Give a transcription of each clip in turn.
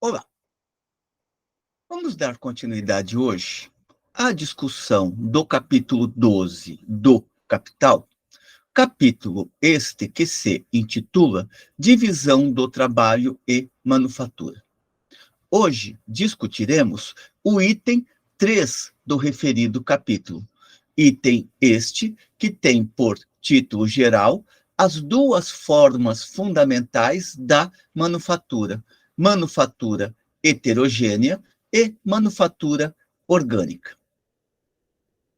Olá, vamos dar continuidade hoje à discussão do capítulo 12 do Capital, capítulo este que se intitula Divisão do Trabalho e Manufatura. Hoje discutiremos o item 3 do referido capítulo, item este que tem por título geral as duas formas fundamentais da manufatura: manufatura heterogênea e manufatura orgânica.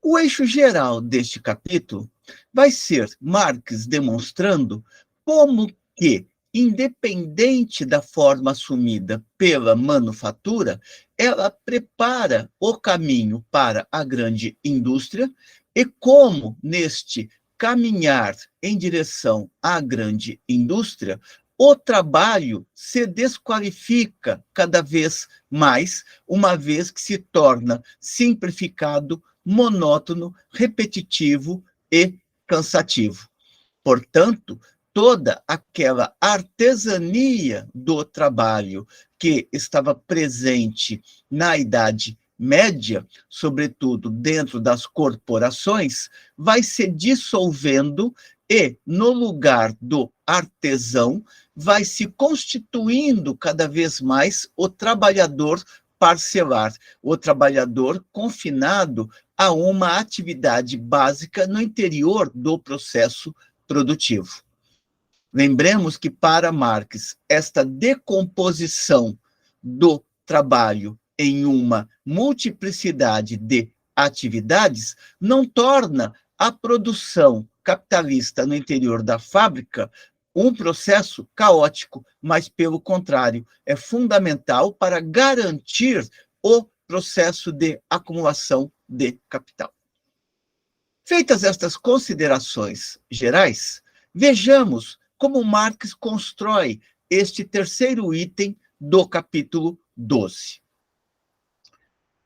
O eixo geral deste capítulo vai ser Marx demonstrando como que, independente da forma assumida pela manufatura, ela prepara o caminho para a grande indústria e como, neste caminhar em direção à grande indústria, o trabalho se desqualifica cada vez mais, uma vez que se torna simplificado, monótono, repetitivo e cansativo. Portanto, toda aquela artesania do trabalho que estava presente na Idade Média, sobretudo dentro das corporações, vai se dissolvendo e, no lugar do artesão, vai se constituindo cada vez mais o trabalhador parcelar, o trabalhador confinado a uma atividade básica no interior do processo produtivo. Lembremos que, para Marx, esta decomposição do trabalho em uma multiplicidade de atividades não torna a produção capitalista no interior da fábrica um processo caótico, mas, pelo contrário, é fundamental para garantir o processo de acumulação de capital. Feitas estas considerações gerais, vejamos como Marx constrói este terceiro item do capítulo 12.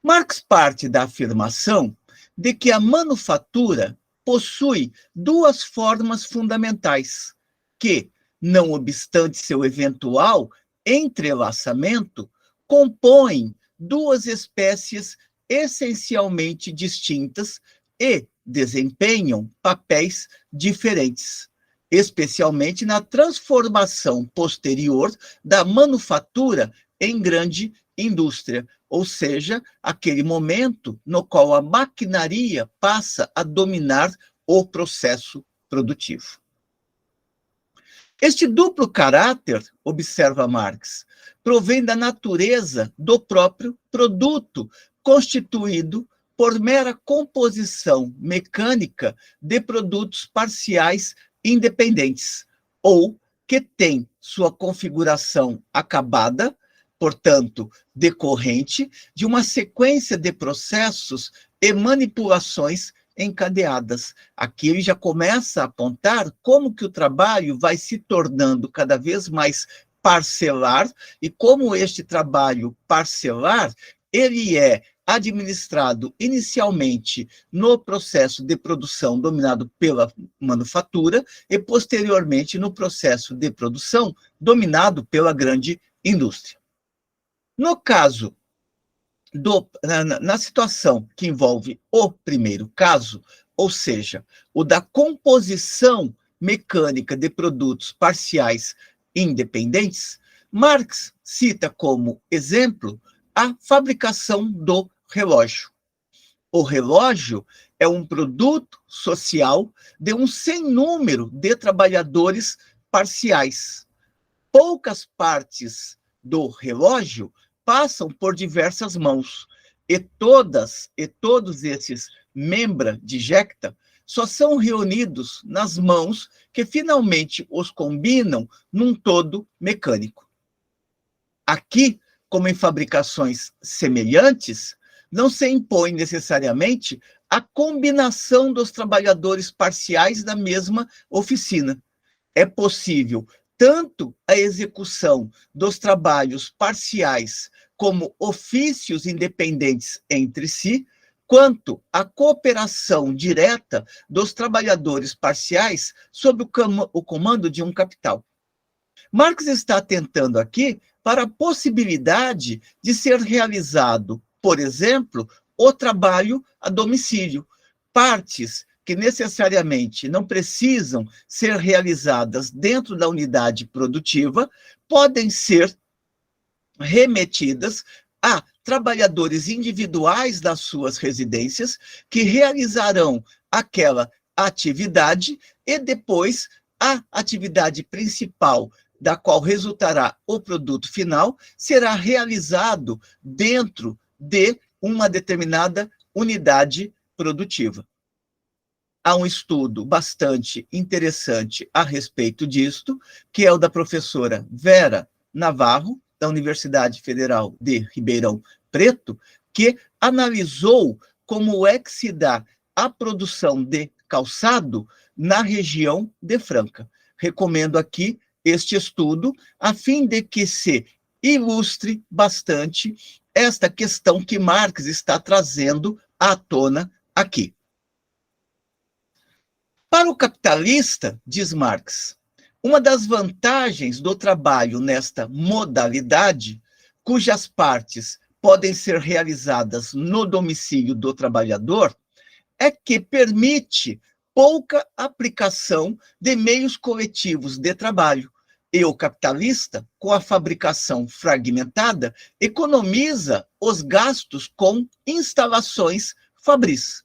Marx parte da afirmação de que a manufatura possui duas formas fundamentais, que, não obstante seu eventual entrelaçamento, compõem duas espécies essencialmente distintas e desempenham papéis diferentes, especialmente na transformação posterior da manufatura em grande indústria, ou seja, aquele momento no qual a maquinaria passa a dominar o processo produtivo. Este duplo caráter, observa Marx, provém da natureza do próprio produto, constituído por mera composição mecânica de produtos parciais independentes, ou que tem sua configuração acabada, portanto, decorrente de uma sequência de processos e manipulações encadeadas. Aqui ele já começa a apontar como que o trabalho vai se tornando cada vez mais parcelar e como este trabalho parcelar, ele é administrado inicialmente no processo de produção dominado pela manufatura e posteriormente no processo de produção dominado pela grande indústria. No caso na situação que envolve o primeiro caso, ou seja, o da composição mecânica de produtos parciais independentes, Marx cita como exemplo a fabricação do relógio. O relógio é um produto social de um sem número de trabalhadores parciais. Poucas partes do relógio passam por diversas mãos, e todos esses membra dijecta só são reunidos nas mãos que finalmente os combinam num todo mecânico. Aqui, como em fabricações semelhantes, não se impõe necessariamente a combinação dos trabalhadores parciais da mesma oficina. É possível tanto a execução dos trabalhos parciais como ofícios independentes entre si, quanto a cooperação direta dos trabalhadores parciais sob o comando de um capital. Marx está tentando aqui para a possibilidade de ser realizado, por exemplo, o trabalho a domicílio. Partes que necessariamente não precisam ser realizadas dentro da unidade produtiva podem ser remetidas a trabalhadores individuais das suas residências que realizarão aquela atividade e depois a atividade principal da qual resultará o produto final será realizado dentro de uma determinada unidade produtiva. Há um estudo bastante interessante a respeito disto, que é o da professora Vera Navarro, da Universidade Federal de Ribeirão Preto, que analisou como é que se dá a produção de calçado na região de Franca. Recomendo aqui este estudo, a fim de que se ilustre bastante esta questão que Marx está trazendo à tona aqui. Para o capitalista, diz Marx, uma das vantagens do trabalho nesta modalidade, cujas partes podem ser realizadas no domicílio do trabalhador, é que permite pouca aplicação de meios coletivos de trabalho. E o capitalista, com a fabricação fragmentada, economiza os gastos com instalações fabris.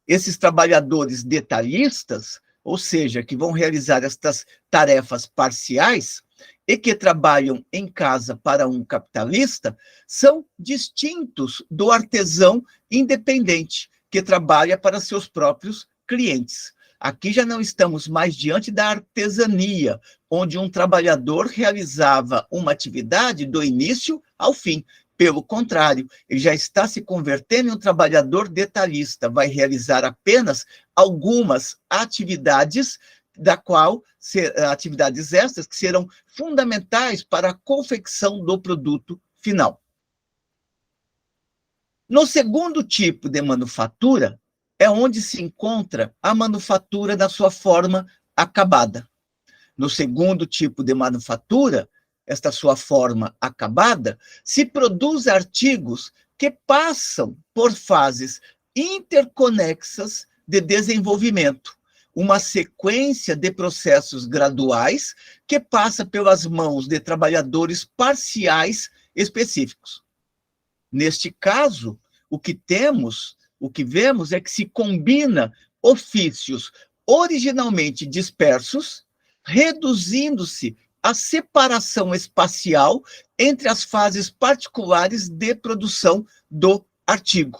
Esses trabalhadores detalhistas, ou seja, que vão realizar estas tarefas parciais e que trabalham em casa para um capitalista, são distintos do artesão independente, que trabalha para seus próprios clientes. Aqui já não estamos mais diante da artesania, onde um trabalhador realizava uma atividade do início ao fim. Pelo contrário, ele já está se convertendo em um trabalhador detalhista, vai realizar apenas algumas atividades, atividades estas que serão fundamentais para a confecção do produto final. No segundo tipo de manufatura, é onde se encontra a manufatura na sua forma acabada. No segundo tipo de manufatura, esta sua forma acabada, se produz artigos que passam por fases interconexas de desenvolvimento, uma sequência de processos graduais que passa pelas mãos de trabalhadores parciais específicos. Neste caso, o que vemos é que se combina ofícios originalmente dispersos, reduzindo-se a separação espacial entre as fases particulares de produção do artigo,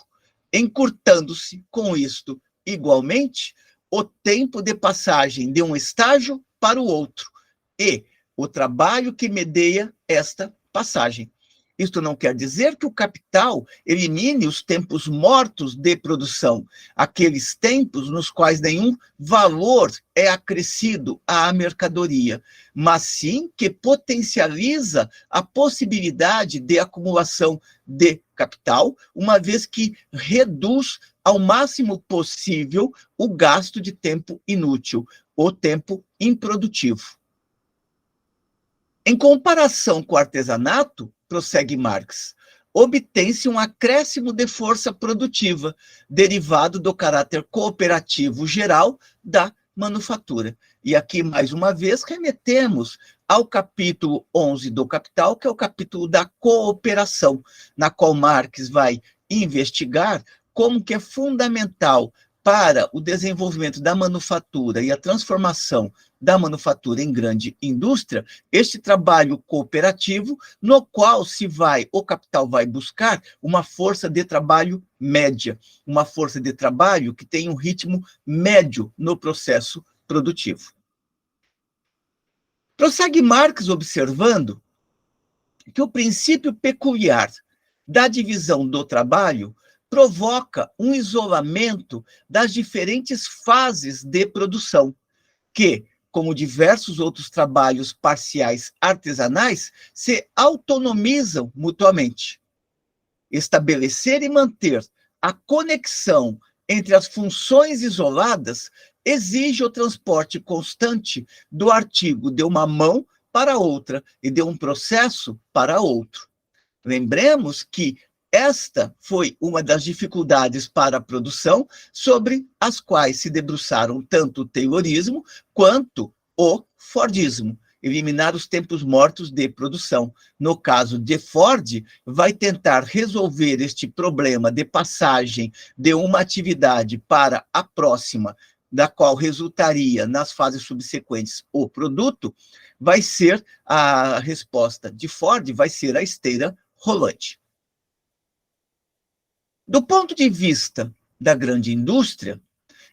encurtando-se com isto, igualmente, o tempo de passagem de um estágio para o outro e o trabalho que medeia esta passagem. Isto não quer dizer que o capital elimine os tempos mortos de produção, aqueles tempos nos quais nenhum valor é acrescido à mercadoria, mas sim que potencializa a possibilidade de acumulação de capital, uma vez que reduz ao máximo possível o gasto de tempo inútil, o tempo improdutivo. Em comparação com o artesanato, prossegue Marx, obtém-se um acréscimo de força produtiva, derivado do caráter cooperativo geral da manufatura. E aqui, mais uma vez, remetemos ao capítulo 11 do Capital, que é o capítulo da cooperação, na qual Marx vai investigar como que é fundamental para o desenvolvimento da manufatura e a transformação da manufatura em grande indústria, este trabalho cooperativo, no qual o capital vai buscar uma força de trabalho média, uma força de trabalho que tem um ritmo médio no processo produtivo. Prossegue Marx observando que o princípio peculiar da divisão do trabalho provoca um isolamento das diferentes fases de produção, que, como diversos outros trabalhos parciais artesanais, se autonomizam mutuamente. Estabelecer e manter a conexão entre as funções isoladas exige o transporte constante do artigo de uma mão para outra e de um processo para outro. Lembremos que esta foi uma das dificuldades para a produção sobre as quais se debruçaram tanto o Taylorismo quanto o Fordismo, eliminar os tempos mortos de produção. No caso de Ford, vai tentar resolver este problema de passagem de uma atividade para a próxima, da qual resultaria nas fases subsequentes o produto, vai ser a resposta de Ford, vai ser a esteira rolante. Do ponto de vista da grande indústria,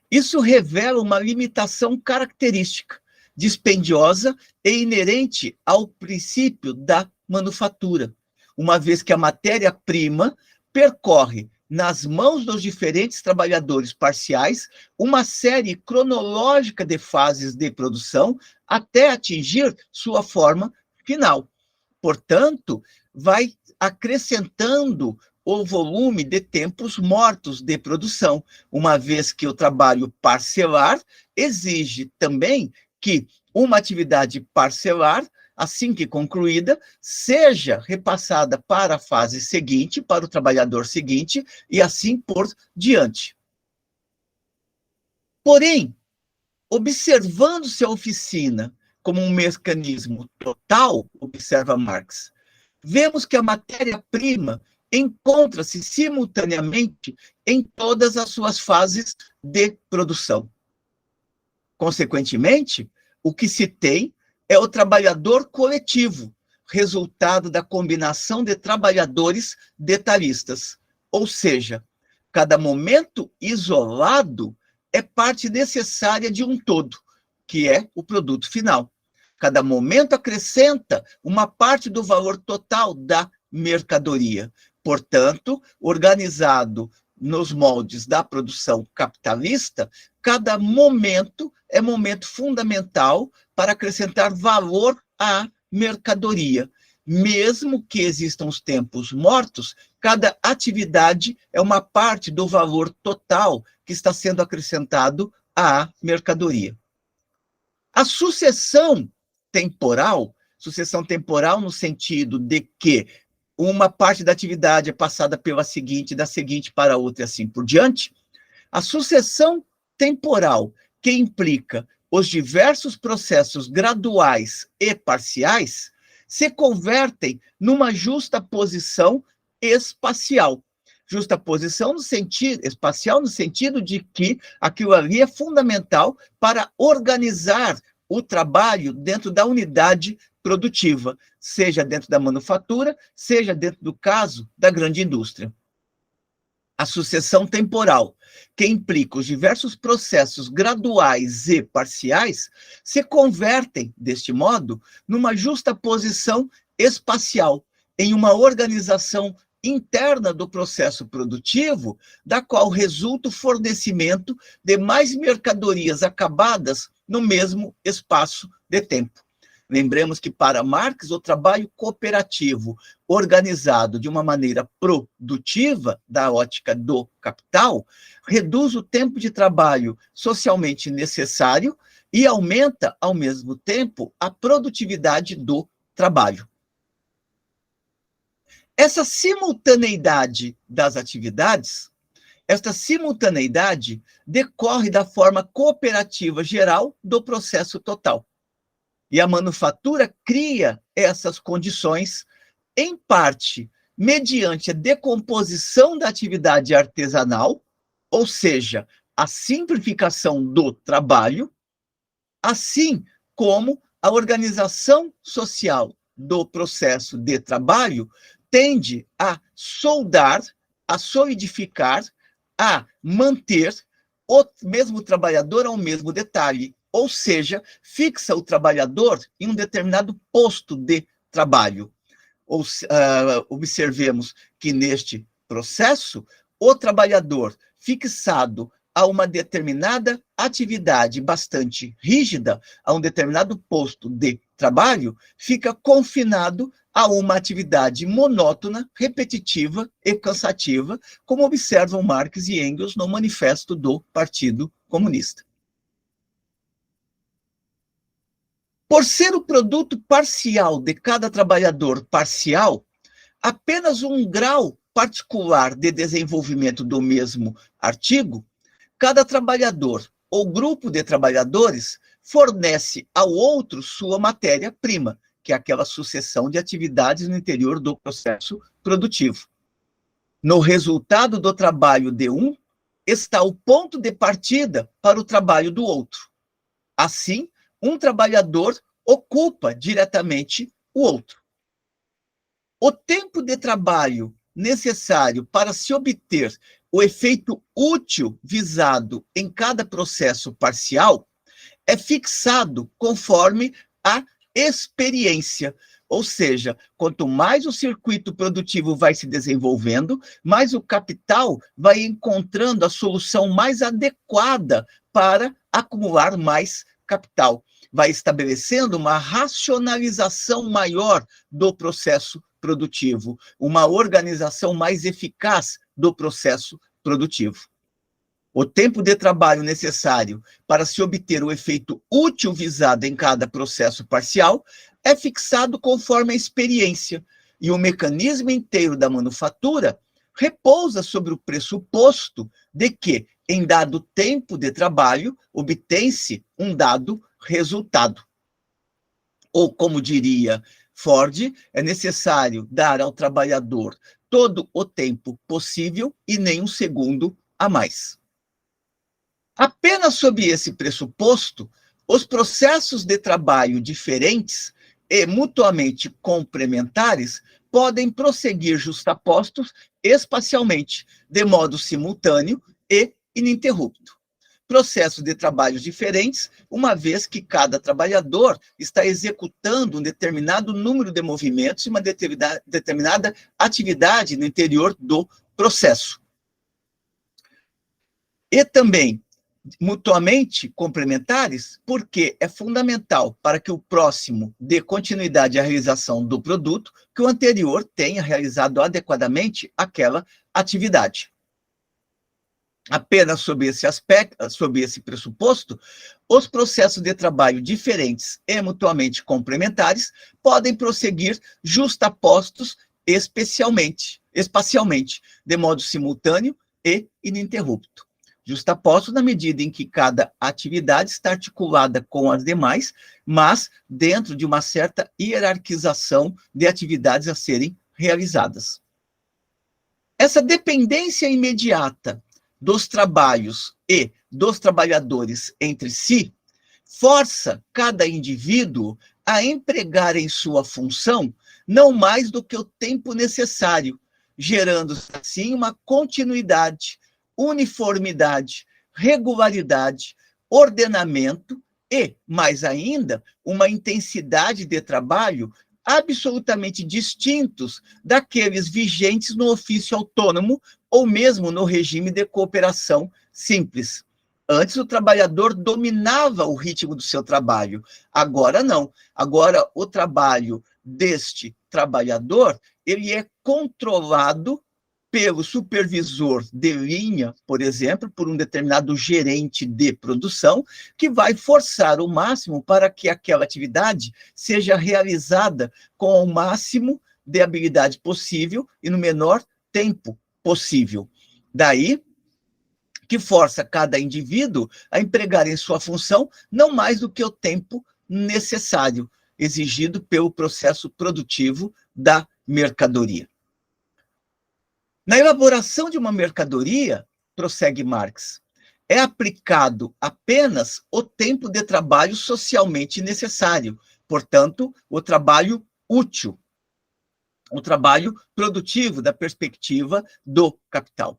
isso revela uma limitação característica, dispendiosa e inerente ao princípio da manufatura, uma vez que a matéria-prima percorre nas mãos dos diferentes trabalhadores parciais uma série cronológica de fases de produção até atingir sua forma final. Portanto, vai acrescentando o volume de tempos mortos de produção, uma vez que o trabalho parcelar exige também que uma atividade parcelar, assim que concluída, seja repassada para a fase seguinte, para o trabalhador seguinte, e assim por diante. Porém, observando-se a oficina como um mecanismo total, observa Marx, vemos que a matéria-prima encontra-se simultaneamente em todas as suas fases de produção. Consequentemente, o que se tem é o trabalhador coletivo, resultado da combinação de trabalhadores detalhistas. Ou seja, cada momento isolado é parte necessária de um todo, que é o produto final. Cada momento acrescenta uma parte do valor total da mercadoria. Portanto, organizado nos moldes da produção capitalista, cada momento é momento fundamental para acrescentar valor à mercadoria. Mesmo que existam os tempos mortos, cada atividade é uma parte do valor total que está sendo acrescentado à mercadoria. A sucessão temporal no sentido de que uma parte da atividade é passada pela seguinte, da seguinte para a outra e assim por diante, a sucessão temporal que implica os diversos processos graduais e parciais se convertem numa justaposição espacial. Justaposição espacial no sentido de que aquilo ali é fundamental para organizar o trabalho dentro da unidade produtiva, seja dentro da manufatura, seja dentro do caso da grande indústria. A sucessão temporal, que implica os diversos processos graduais e parciais, se convertem, deste modo, numa justaposição espacial, em uma organização interna do processo produtivo, da qual resulta o fornecimento de mais mercadorias acabadas no mesmo espaço de tempo. Lembremos que, para Marx, o trabalho cooperativo organizado de uma maneira produtiva, da ótica do capital, reduz o tempo de trabalho socialmente necessário e aumenta, ao mesmo tempo, a produtividade do trabalho. Essa simultaneidade das atividades, esta simultaneidade decorre da forma cooperativa geral do processo total. E a manufatura cria essas condições, em parte, mediante a decomposição da atividade artesanal, ou seja, a simplificação do trabalho, assim como a organização social do processo de trabalho tende a soldar, a solidificar, a manter o mesmo trabalhador ao mesmo detalhe, ou seja, fixa o trabalhador em um determinado posto de trabalho. Observemos que neste processo, o trabalhador fixado a uma determinada atividade bastante rígida, a um determinado posto de trabalho, fica confinado a uma atividade monótona, repetitiva e cansativa, como observam Marx e Engels no Manifesto do Partido Comunista. Por ser o produto parcial de cada trabalhador parcial, apenas um grau particular de desenvolvimento do mesmo artigo, cada trabalhador ou grupo de trabalhadores fornece ao outro sua matéria-prima, que é aquela sucessão de atividades no interior do processo produtivo. No resultado do trabalho de um, está o ponto de partida para o trabalho do outro. Assim, um trabalhador ocupa diretamente o outro. O tempo de trabalho necessário para se obter o efeito útil visado em cada processo parcial é fixado conforme a experiência. Ou seja, quanto mais o circuito produtivo vai se desenvolvendo, mais o capital vai encontrando a solução mais adequada para acumular mais capital. Vai estabelecendo uma racionalização maior do processo produtivo, uma organização mais eficaz do processo produtivo. O tempo de trabalho necessário para se obter o efeito útil visado em cada processo parcial é fixado conforme a experiência, e o mecanismo inteiro da manufatura repousa sobre o pressuposto de que, em dado tempo de trabalho, obtém-se um dado resultado. Ou, como diria Ford, é necessário dar ao trabalhador todo o tempo possível e nem um segundo a mais. Apenas sob esse pressuposto, os processos de trabalho diferentes e mutuamente complementares podem prosseguir justapostos espacialmente, de modo simultâneo e ininterrupto. Processos de trabalhos diferentes, uma vez que cada trabalhador está executando um determinado número de movimentos e uma determinada atividade no interior do processo. E também mutuamente complementares, porque é fundamental para que o próximo dê continuidade à realização do produto que o anterior tenha realizado adequadamente aquela atividade. Apenas sob esse aspecto, sob esse pressuposto, os processos de trabalho diferentes e mutuamente complementares podem prosseguir justapostos espacialmente, de modo simultâneo e ininterrupto. Justapostos na medida em que cada atividade está articulada com as demais, mas dentro de uma certa hierarquização de atividades a serem realizadas. Essa dependência imediata dos trabalhos e dos trabalhadores entre si força cada indivíduo a empregar em sua função não mais do que o tempo necessário, gerando assim uma continuidade, uniformidade, regularidade, ordenamento e, mais ainda, uma intensidade de trabalho absolutamente distintos daqueles vigentes no ofício autônomo ou mesmo no regime de cooperação simples. Antes, o trabalhador dominava o ritmo do seu trabalho. Agora, não. Agora, o trabalho deste trabalhador, ele é controlado pelo supervisor de linha, por exemplo, por um determinado gerente de produção, que vai forçar o máximo para que aquela atividade seja realizada com o máximo de habilidade possível e no menor tempo possível. Daí que força cada indivíduo a empregar em sua função não mais do que o tempo necessário, exigido pelo processo produtivo da mercadoria. Na elaboração de uma mercadoria, prossegue Marx, é aplicado apenas o tempo de trabalho socialmente necessário, portanto, o trabalho útil, o trabalho produtivo da perspectiva do capital.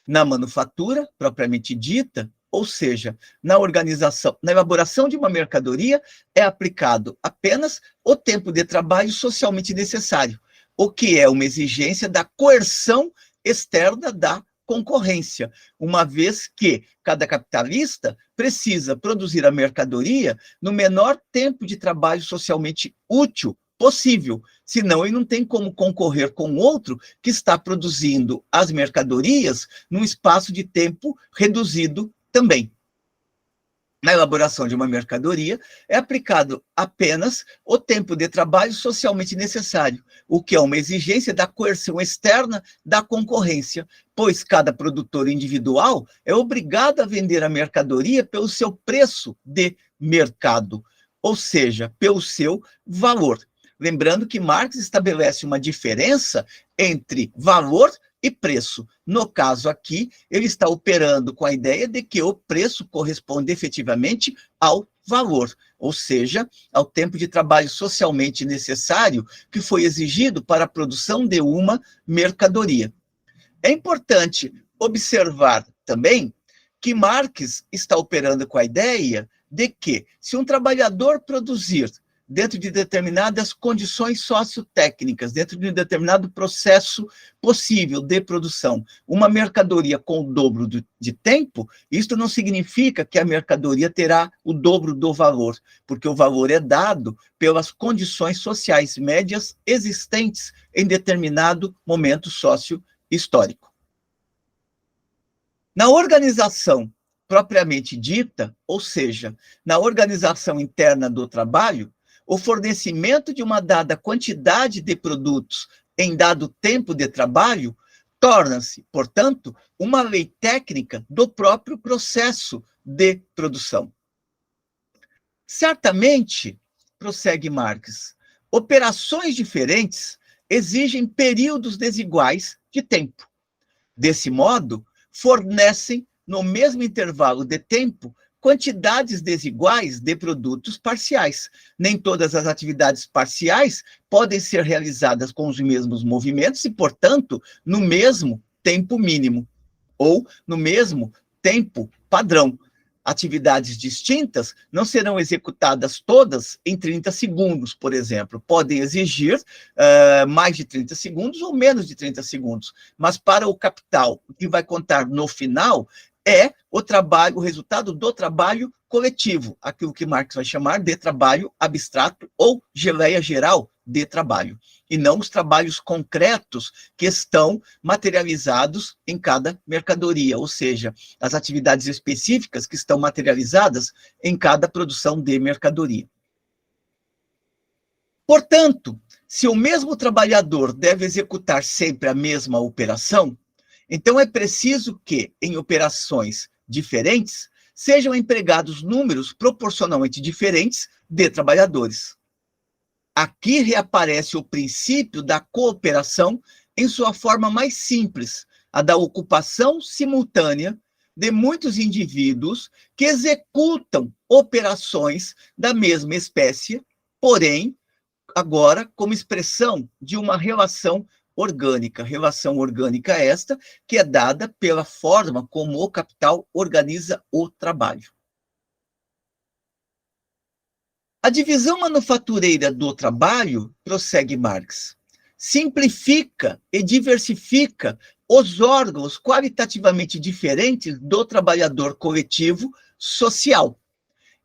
Na manufatura, propriamente dita, ou seja, na organização, na elaboração de uma mercadoria, é aplicado apenas o tempo de trabalho socialmente necessário, o que é uma exigência da coerção externa da concorrência, uma vez que cada capitalista precisa produzir a mercadoria no menor tempo de trabalho socialmente útil possível, senão ele não tem como concorrer com outro que está produzindo as mercadorias num espaço de tempo reduzido também. na elaboração de uma mercadoria, é aplicado apenas o tempo de trabalho socialmente necessário, o que é uma exigência da coerção externa da concorrência, pois cada produtor individual é obrigado a vender a mercadoria pelo seu preço de mercado, ou seja, pelo seu valor. Lembrando que Marx estabelece uma diferença entre valor e preço. No caso aqui, ele está operando com a ideia de que o preço corresponde efetivamente ao valor, ou seja, ao tempo de trabalho socialmente necessário que foi exigido para a produção de uma mercadoria. É importante observar também que Marx está operando com a ideia de que, se um trabalhador produzir dentro de determinadas condições sociotécnicas, dentro de um determinado processo possível de produção, uma mercadoria com o dobro de tempo, isto não significa que a mercadoria terá o dobro do valor, porque o valor é dado pelas condições sociais médias existentes em determinado momento sócio-histórico. Na organização propriamente dita, ou seja, na organização interna do trabalho, o fornecimento de uma dada quantidade de produtos em dado tempo de trabalho torna-se, portanto, uma lei técnica do próprio processo de produção. Certamente, prossegue Marx, operações diferentes exigem períodos desiguais de tempo. Desse modo, fornecem, no mesmo intervalo de tempo, quantidades desiguais de produtos parciais. Nem todas as atividades parciais podem ser realizadas com os mesmos movimentos e, portanto, no mesmo tempo mínimo, ou no mesmo tempo padrão. Atividades distintas não serão executadas todas em 30 segundos, por exemplo. Podem exigir mais de 30 segundos ou menos de 30 segundos. Mas para o capital, o que vai contar no final é o trabalho, o resultado do trabalho coletivo, aquilo que Marx vai chamar de trabalho abstrato ou geleia geral de trabalho, e não os trabalhos concretos que estão materializados em cada mercadoria, ou seja, as atividades específicas que estão materializadas em cada produção de mercadoria. Portanto, se o mesmo trabalhador deve executar sempre a mesma operação, então é preciso que, em operações diferentes, sejam empregados números proporcionalmente diferentes de trabalhadores. Aqui reaparece o princípio da cooperação em sua forma mais simples, a da ocupação simultânea de muitos indivíduos que executam operações da mesma espécie, porém, agora como expressão de uma relação orgânica esta que é dada pela forma como o capital organiza o trabalho. A divisão manufatureira do trabalho, prossegue Marx, simplifica e diversifica os órgãos qualitativamente diferentes do trabalhador coletivo social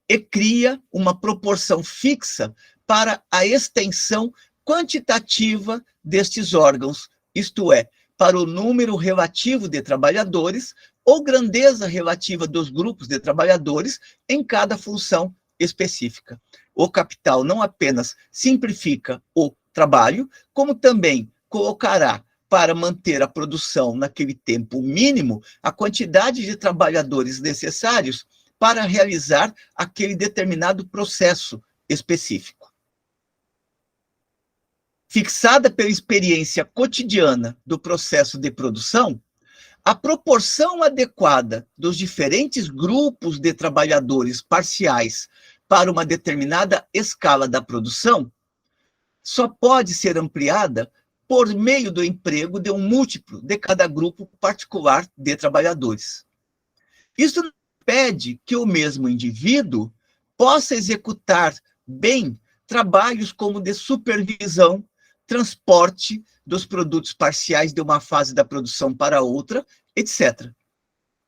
e cria uma proporção fixa para a extensão quantitativa destes órgãos, isto é, para o número relativo de trabalhadores ou grandeza relativa dos grupos de trabalhadores em cada função específica. O capital não apenas simplifica o trabalho, como também colocará para manter a produção naquele tempo mínimo a quantidade de trabalhadores necessários para realizar aquele determinado processo específico. Fixada pela experiência cotidiana do processo de produção, a proporção adequada dos diferentes grupos de trabalhadores parciais para uma determinada escala da produção só pode ser ampliada por meio do emprego de um múltiplo de cada grupo particular de trabalhadores. Isso não impede que o mesmo indivíduo possa executar bem trabalhos como de supervisão, transporte dos produtos parciais de uma fase da produção para outra, etc.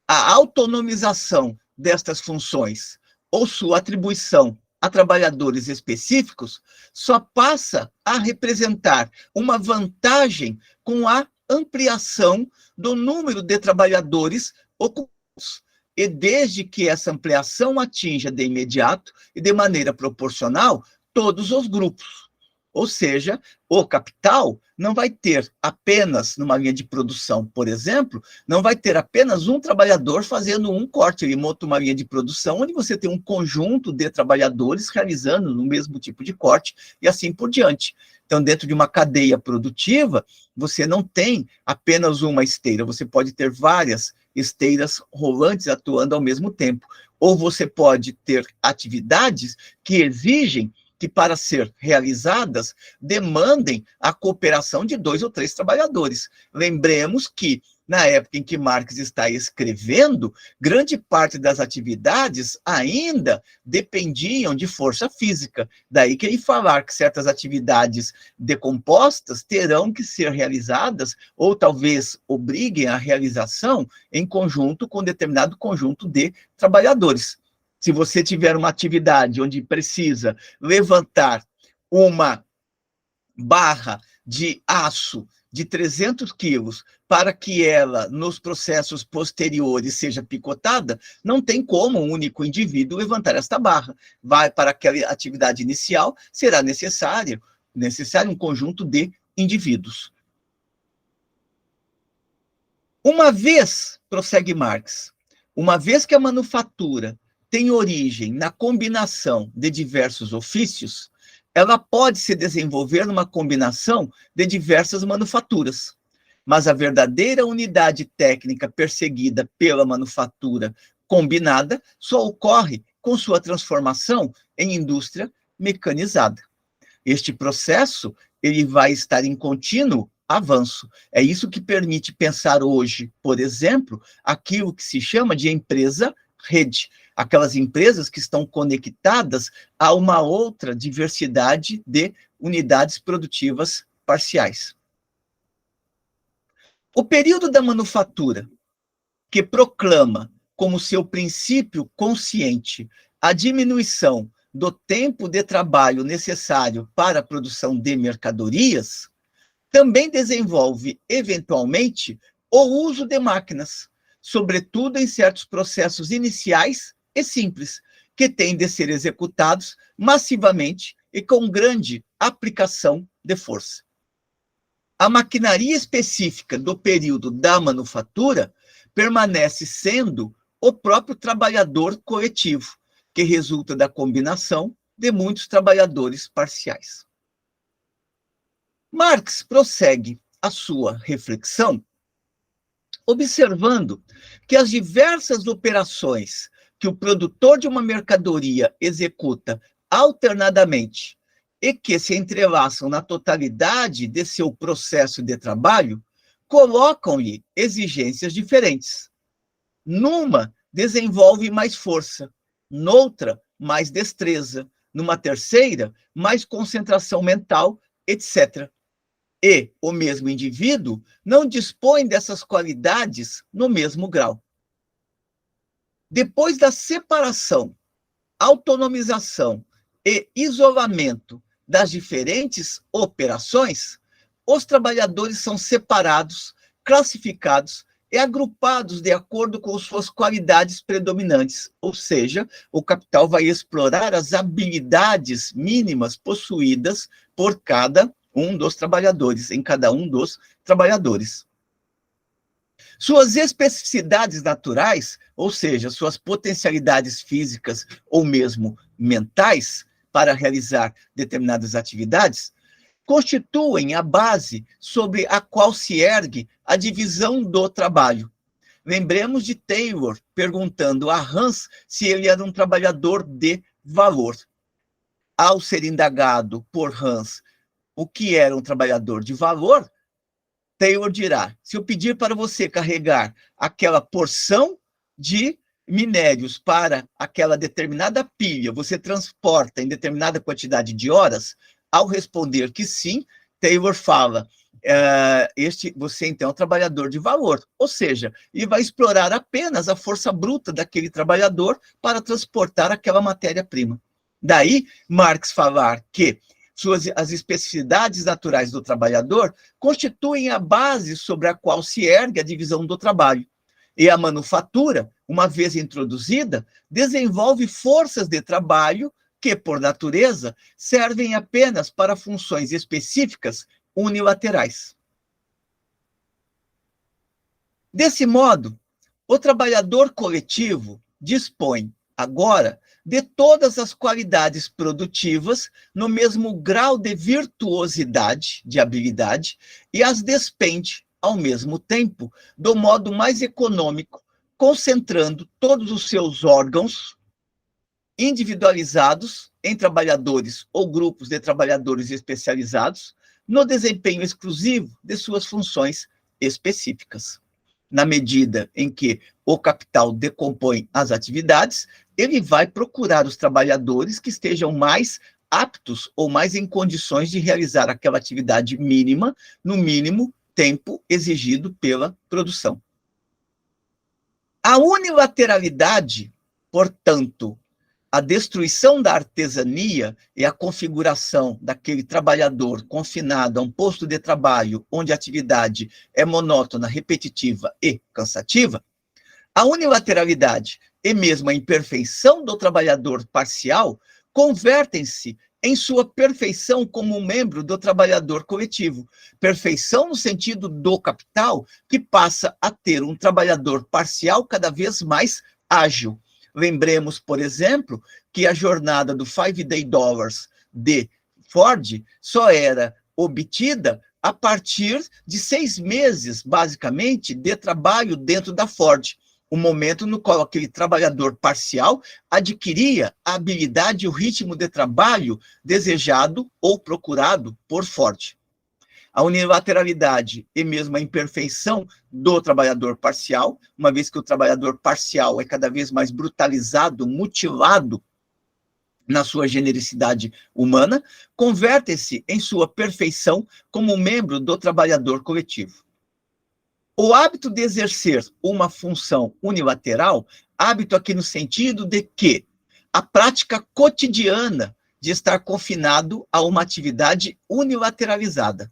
A autonomização destas funções ou sua atribuição a trabalhadores específicos só passa a representar uma vantagem com a ampliação do número de trabalhadores ocupados e desde que essa ampliação atinja de imediato e de maneira proporcional todos os grupos. Ou seja, o capital não vai ter apenas, numa linha de produção, por exemplo, não vai ter apenas um trabalhador fazendo um corte. Ele monta uma linha de produção onde você tem um conjunto de trabalhadores realizando no mesmo tipo de corte e assim por diante. Então, dentro de uma cadeia produtiva, você não tem apenas uma esteira, você pode ter várias esteiras rolantes atuando ao mesmo tempo. Ou você pode ter atividades que exigem que, para ser realizadas, demandem a cooperação de 2 ou 3 trabalhadores. Lembremos que, na época em que Marx está escrevendo, grande parte das atividades ainda dependiam de força física. Daí que ele falar que certas atividades decompostas terão que ser realizadas, ou talvez obriguem a realização, em conjunto com determinado conjunto de trabalhadores. Se você tiver uma atividade onde precisa levantar uma barra de aço de 300 quilos para que ela, nos processos posteriores, seja picotada, não tem como um único indivíduo levantar esta barra. Vai para aquela atividade inicial, será necessário um conjunto de indivíduos. Uma vez, prossegue Marx, uma vez que a manufatura tem origem na combinação de diversos ofícios, ela pode se desenvolver numa combinação de diversas manufaturas. Mas a verdadeira unidade técnica perseguida pela manufatura combinada só ocorre com sua transformação em indústria mecanizada. Este processo ele vai estar em contínuo avanço. É isso que permite pensar hoje, por exemplo, aquilo que se chama de empresa-rede. Aquelas empresas que estão conectadas a uma outra diversidade de unidades produtivas parciais. O período da manufatura, que proclama como seu princípio consciente a diminuição do tempo de trabalho necessário para a produção de mercadorias, também desenvolve, eventualmente, o uso de máquinas, sobretudo em certos processos iniciais e simples, que têm de ser executados massivamente e com grande aplicação de força. A maquinaria específica do período da manufatura permanece sendo o próprio trabalhador coletivo, que resulta da combinação de muitos trabalhadores parciais. Marx prossegue a sua reflexão observando que as diversas operações que o produtor de uma mercadoria executa alternadamente e que se entrelaçam na totalidade de seu processo de trabalho, colocam-lhe exigências diferentes. Numa, desenvolve mais força, noutra, mais destreza, numa terceira, mais concentração mental, etc. E o mesmo indivíduo não dispõe dessas qualidades no mesmo grau. Depois da separação, autonomização e isolamento das diferentes operações, os trabalhadores são separados, classificados e agrupados de acordo com suas qualidades predominantes, ou seja, o capital vai explorar as habilidades mínimas possuídas por cada um dos trabalhadores, em cada um dos trabalhadores. Suas especificidades naturais, ou seja, suas potencialidades físicas ou mesmo mentais para realizar determinadas atividades, constituem a base sobre a qual se ergue a divisão do trabalho. Lembremos de Taylor perguntando a Hans se ele era um trabalhador de valor. Ao ser indagado por Hans o que era um trabalhador de valor, Taylor dirá: se eu pedir para você carregar aquela porção de minérios para aquela determinada pilha, você transporta em determinada quantidade de horas? Ao responder que sim, Taylor fala: você então é um trabalhador de valor, ou seja, ele vai explorar apenas a força bruta daquele trabalhador para transportar aquela matéria-prima. Daí, Marx falar que as especificidades naturais do trabalhador constituem a base sobre a qual se ergue a divisão do trabalho. E a manufatura, uma vez introduzida, desenvolve forças de trabalho que, por natureza, servem apenas para funções específicas unilaterais. Desse modo, o trabalhador coletivo dispõe, agora, de todas as qualidades produtivas no mesmo grau de virtuosidade, de habilidade, e as despende, ao mesmo tempo, do modo mais econômico, concentrando todos os seus órgãos individualizados em trabalhadores ou grupos de trabalhadores especializados no desempenho exclusivo de suas funções específicas. Na medida em que o capital decompõe as atividades, ele vai procurar os trabalhadores que estejam mais aptos ou mais em condições de realizar aquela atividade mínima, no mínimo tempo exigido pela produção. A unilateralidade, portanto, a destruição da artesania e a configuração daquele trabalhador confinado a um posto de trabalho onde a atividade é monótona, repetitiva e cansativa, a unilateralidade e mesmo a imperfeição do trabalhador parcial convertem-se em sua perfeição como um membro do trabalhador coletivo. Perfeição no sentido do capital, que passa a ter um trabalhador parcial cada vez mais ágil. Lembremos, por exemplo, que a jornada do 5-day dollars de Ford só era obtida a partir de 6 meses, basicamente, de trabalho dentro da Ford, o momento no qual aquele trabalhador parcial adquiria a habilidade e o ritmo de trabalho desejado ou procurado por Ford. A unilateralidade e mesmo a imperfeição do trabalhador parcial, uma vez que o trabalhador parcial é cada vez mais brutalizado, mutilado na sua genericidade humana, converte-se em sua perfeição como membro do trabalhador coletivo. O hábito de exercer uma função unilateral, hábito aqui no sentido de que a prática cotidiana de estar confinado a uma atividade unilateralizada.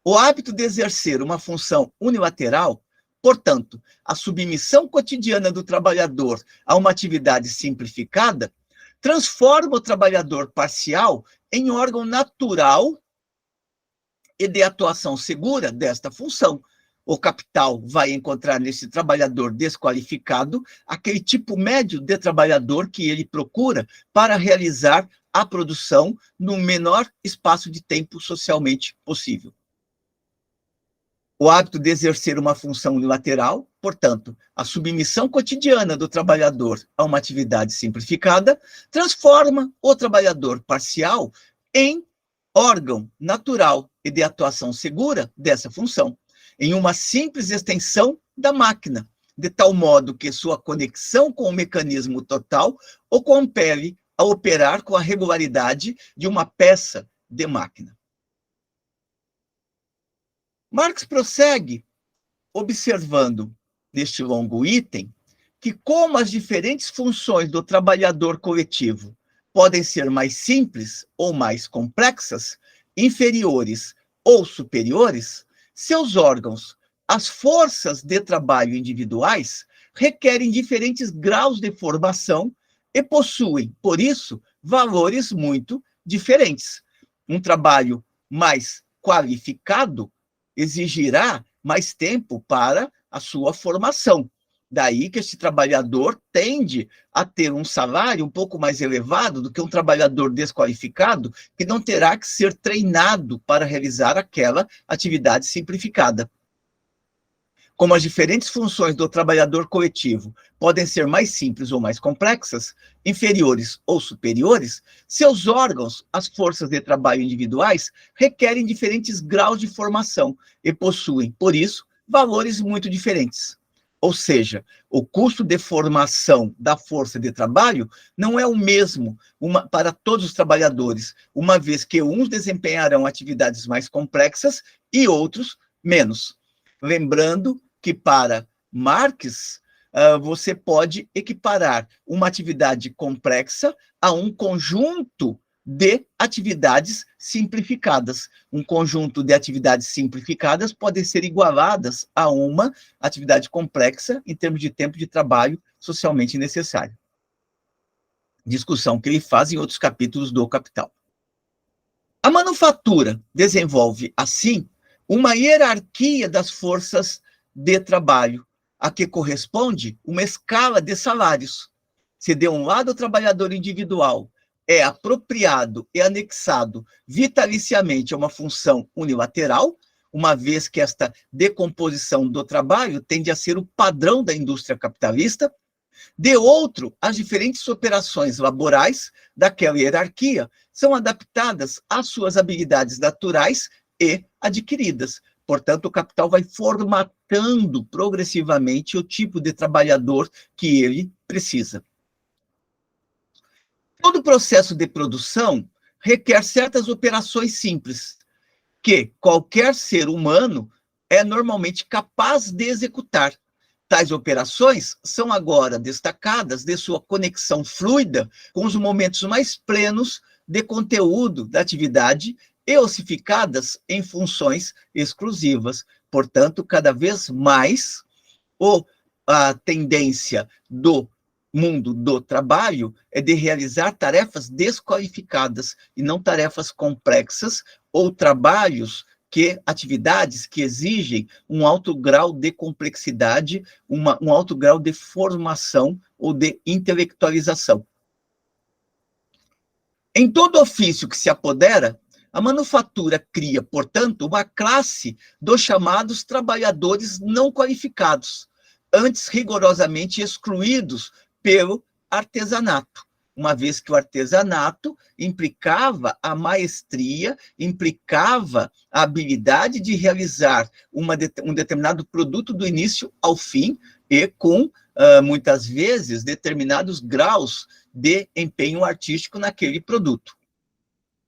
O hábito de exercer uma função unilateral, portanto, a submissão cotidiana do trabalhador a uma atividade simplificada, transforma o trabalhador parcial em órgão natural e de atuação segura desta função. O capital vai encontrar nesse trabalhador desqualificado aquele tipo médio de trabalhador que ele procura para realizar a produção no menor espaço de tempo socialmente possível. O hábito de exercer uma função unilateral, portanto, a submissão cotidiana do trabalhador a uma atividade simplificada, transforma o trabalhador parcial em órgão natural e de atuação segura dessa função, em uma simples extensão da máquina, de tal modo que sua conexão com o mecanismo total o compele a operar com a regularidade de uma peça de máquina. Marx prossegue observando, neste longo item, que como as diferentes funções do trabalhador coletivo podem ser mais simples ou mais complexas, inferiores ou superiores, seus órgãos, as forças de trabalho individuais, requerem diferentes graus de formação e possuem, por isso, valores muito diferentes. Um trabalho mais qualificado exigirá mais tempo para a sua formação. Daí que este trabalhador tende a ter um salário um pouco mais elevado do que um trabalhador desqualificado, que não terá que ser treinado para realizar aquela atividade simplificada. Como as diferentes funções do trabalhador coletivo podem ser mais simples ou mais complexas, inferiores ou superiores, seus órgãos, as forças de trabalho individuais, requerem diferentes graus de formação e possuem, por isso, valores muito diferentes. Ou seja, o custo de formação da força de trabalho não é o mesmo para todos os trabalhadores, uma vez que uns desempenharão atividades mais complexas e outros menos. Lembrando que para Marx, você pode equiparar uma atividade complexa a um conjunto de atividades simplificadas. Um conjunto de atividades simplificadas podem ser igualadas a uma atividade complexa em termos de tempo de trabalho socialmente necessário. Discussão que ele faz em outros capítulos do Capital. A manufatura desenvolve, assim, uma hierarquia das forças de trabalho, a que corresponde uma escala de salários. Se de um lado o trabalhador individual é apropriado e anexado vitaliciamente a uma função unilateral, uma vez que esta decomposição do trabalho tende a ser o padrão da indústria capitalista, de outro, as diferentes operações laborais daquela hierarquia são adaptadas às suas habilidades naturais e adquiridas. Portanto, o capital vai formatando progressivamente o tipo de trabalhador que ele precisa. Todo processo de produção requer certas operações simples, que qualquer ser humano é normalmente capaz de executar. Tais operações são agora destacadas de sua conexão fluida com os momentos mais plenos de conteúdo da atividade e ossificadas em funções exclusivas. Portanto, cada vez mais a tendência do mundo do trabalho é de realizar tarefas desqualificadas e não tarefas complexas ou trabalhos atividades que exigem um alto grau de complexidade, um alto grau de formação ou de intelectualização. Em todo ofício que se apodera, a manufatura cria, portanto, uma classe dos chamados trabalhadores não qualificados, antes rigorosamente excluídos pelo artesanato, uma vez que o artesanato implicava a maestria, implicava a habilidade de realizar um determinado produto do início ao fim e com, muitas vezes, determinados graus de empenho artístico naquele produto.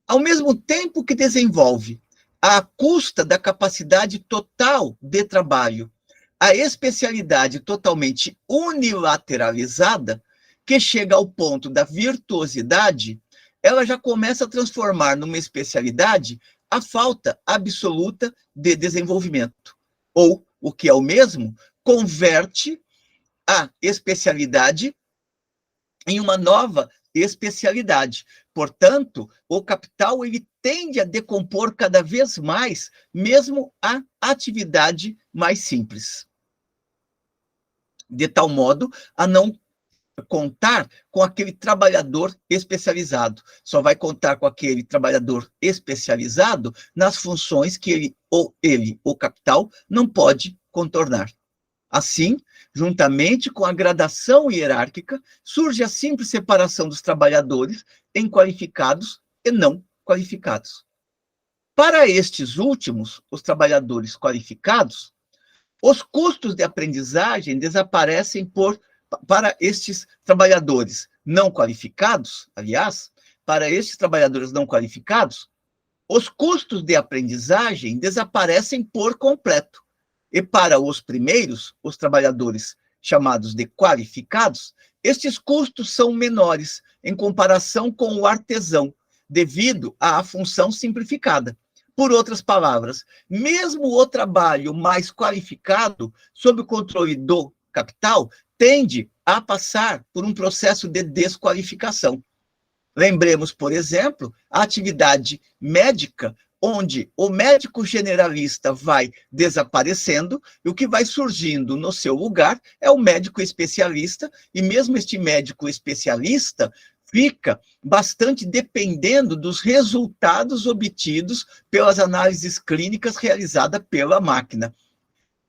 Ao mesmo tempo que desenvolve, à custa da capacidade total de trabalho, a especialidade totalmente unilateralizada, que chega ao ponto da virtuosidade, ela já começa a transformar numa especialidade a falta absoluta de desenvolvimento. Ou, o que é o mesmo, converte a especialidade em uma nova especialidade. Portanto, o capital ele tende a decompor cada vez mais, mesmo a atividade mais simples. De tal modo a não contar com aquele trabalhador especializado. Só vai contar com aquele trabalhador especializado nas funções que o capital, não pode contornar. Assim, juntamente com a gradação hierárquica, surge a simples separação dos trabalhadores em qualificados e não qualificados. Para estes últimos, os trabalhadores qualificados, os custos de aprendizagem desaparecem para estes trabalhadores não qualificados, aliás, para estes trabalhadores não qualificados, os custos de aprendizagem desaparecem por completo. E para os primeiros, os trabalhadores chamados de qualificados, estes custos são menores em comparação com o artesão, devido à função simplificada. Por outras palavras, mesmo o trabalho mais qualificado, sob o controle do capital, tende a passar por um processo de desqualificação. Lembremos, por exemplo, a atividade médica, onde o médico generalista vai desaparecendo e o que vai surgindo no seu lugar é o médico especialista, e mesmo este médico especialista fica bastante dependendo dos resultados obtidos pelas análises clínicas realizadas pela máquina.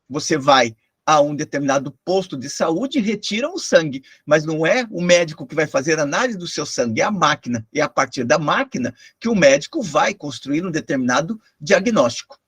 Você vai a um determinado posto de saúde e retiram o sangue, mas não é o médico que vai fazer análise do seu sangue, é a máquina. E é a partir da máquina que o médico vai construir um determinado diagnóstico.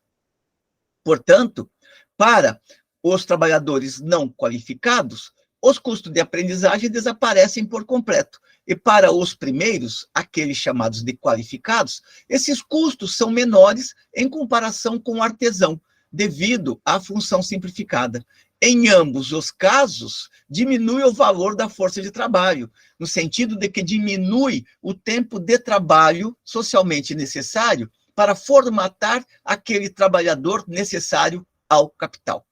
Portanto, para os trabalhadores não qualificados, os custos de aprendizagem desaparecem por completo. E para os primeiros, aqueles chamados de qualificados, esses custos são menores em comparação com o artesão, devido à função simplificada. em ambos os casos, diminui o valor da força de trabalho, no sentido de que diminui o tempo de trabalho socialmente necessário para formatar aquele trabalhador necessário ao capital.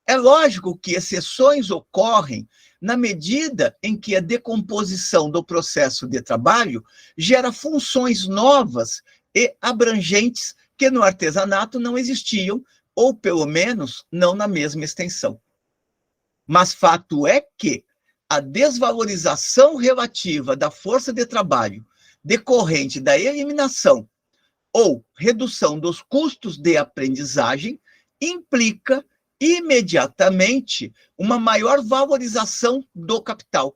É lógico que exceções ocorrem na medida em que a decomposição do processo de trabalho gera funções novas e abrangentes que no artesanato não existiam, ou pelo menos não na mesma extensão. Mas fato é que a desvalorização relativa da força de trabalho decorrente da eliminação ou redução dos custos de aprendizagem implica imediatamente uma maior valorização do capital,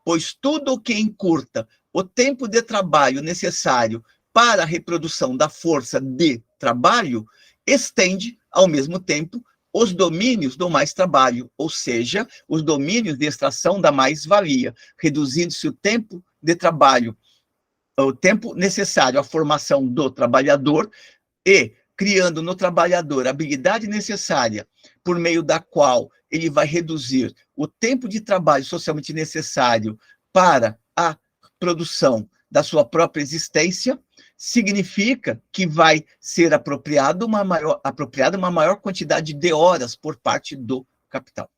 pois tudo o que encurta o tempo de trabalho necessário para a reprodução da força de trabalho estende, ao mesmo tempo, os domínios do mais trabalho, ou seja, os domínios de extração da mais-valia, reduzindo-se o tempo de trabalho, o tempo necessário à formação do trabalhador e criando no trabalhador a habilidade necessária por meio da qual ele vai reduzir o tempo de trabalho socialmente necessário para a produção da sua própria existência, significa que vai ser apropriada uma maior quantidade de horas por parte do capital.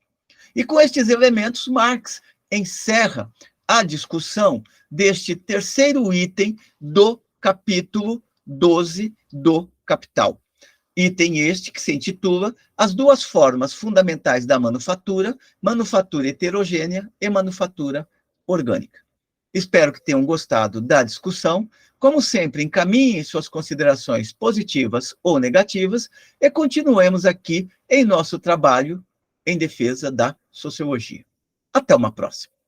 E com estes elementos, Marx encerra a discussão deste terceiro item do capítulo 12 do Capital. Item este que se intitula As duas formas fundamentais da manufatura, manufatura heterogênea e manufatura orgânica. Espero que tenham gostado da discussão. Como sempre, encaminhem suas considerações positivas ou negativas e continuemos aqui em nosso trabalho em defesa da sociologia. Até uma próxima.